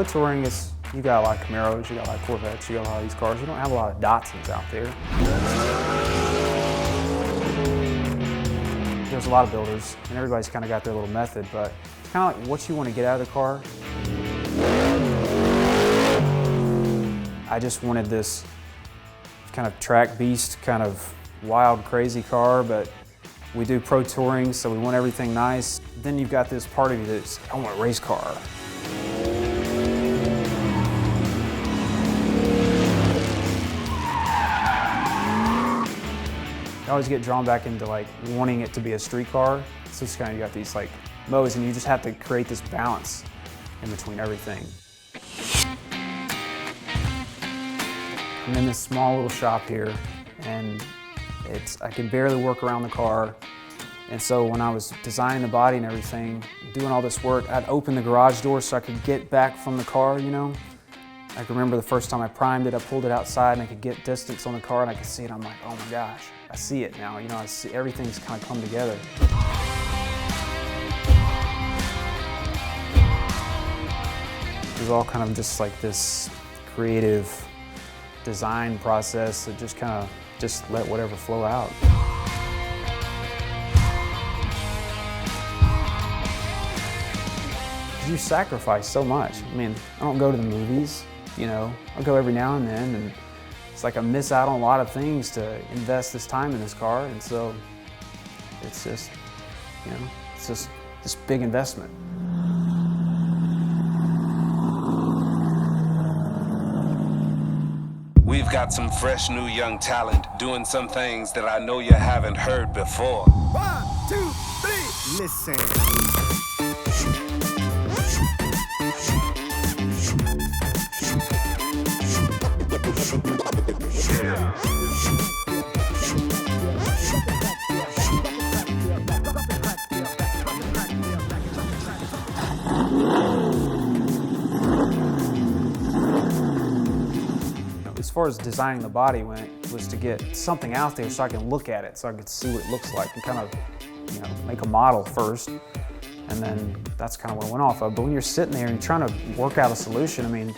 pro touring is, you got a lot of Camaros, you got a lot of Corvettes, you got a lot of these cars. You don't have a lot of Datsuns out there. There's a lot of builders, and everybody's kind of got their little method, but it's kind of like what you want to get out of the car. I just wanted this kind of track beast, kind of wild, crazy car, but we do pro touring, so we want everything nice. Then you've got this part of you that's, I want a race car. I always get drawn back into like wanting it to be a street car. So it's kind of, you got these like modes, and you just have to create this balance in between everything. I'm in this small little shop here, and I can barely work around the car. And so when I was designing the body and everything, doing all this work, I'd open the garage door so I could get back from the car, you know? I can remember the first time I primed it, I pulled it outside and I could get distance on the car and I could see it. I'm like, oh my gosh, I see it now. You know, I see everything's kind of come together. It was all kind of just like this creative design process that just kind of just let whatever flow out. You sacrifice so much. I mean, I don't go to the movies, you know. I go every now and then, and it's like I miss out on a lot of things to invest this time in this car, and so it's just, you know, it's just this big investment. We've got some fresh new young talent doing some things that I know you haven't heard before. 1, 2, 3, listen. As far as designing the body went, was to get something out there so I can look at it, so I could see what it looks like and kind of, you know, make a model first. And then that's kind of what I went off of. But when you're sitting there and you're trying to work out a solution, I mean,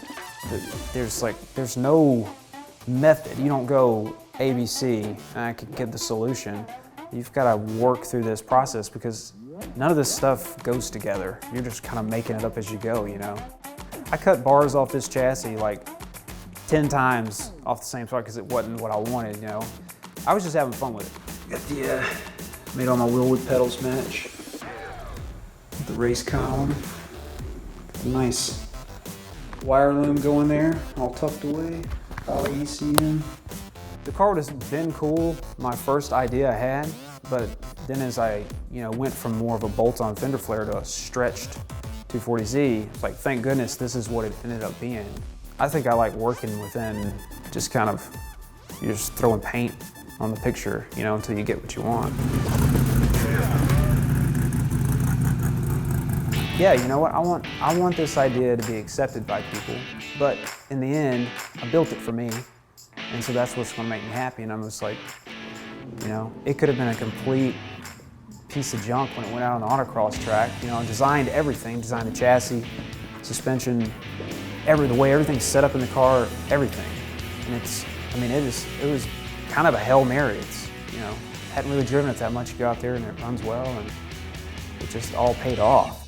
there's no method. You don't go ABC and I could get the solution. You've got to work through this process because none of this stuff goes together. You're just kind of making it up as you go, you know. I cut bars off this chassis like 10 times off the same spot because it wasn't what I wanted, you know. I was just having fun with it. Got the, made all my wheel wood pedals match. The race column. Nice wire loom going there, all tucked away. All ECM. The car would have been cool, my first idea I had, but then as I, you know, went from more of a bolt-on fender flare to a stretched 240Z, it's like, thank goodness this is what it ended up being. I think I like working within just kind of, you're just throwing paint on the picture, you know, until you get what you want. Yeah, you know what, I want this idea to be accepted by people, but in the end, I built it for me, and so that's what's gonna make me happy, and I'm just like, you know, it could have been a complete piece of junk when it went out on the autocross track. You know, I designed everything, designed the chassis, suspension, the way everything's set up in the car, everything. And it's, I mean, it was kind of a Hail Mary. It's, you know, hadn't really driven it that much. You go out there and it runs well, and it just all paid off.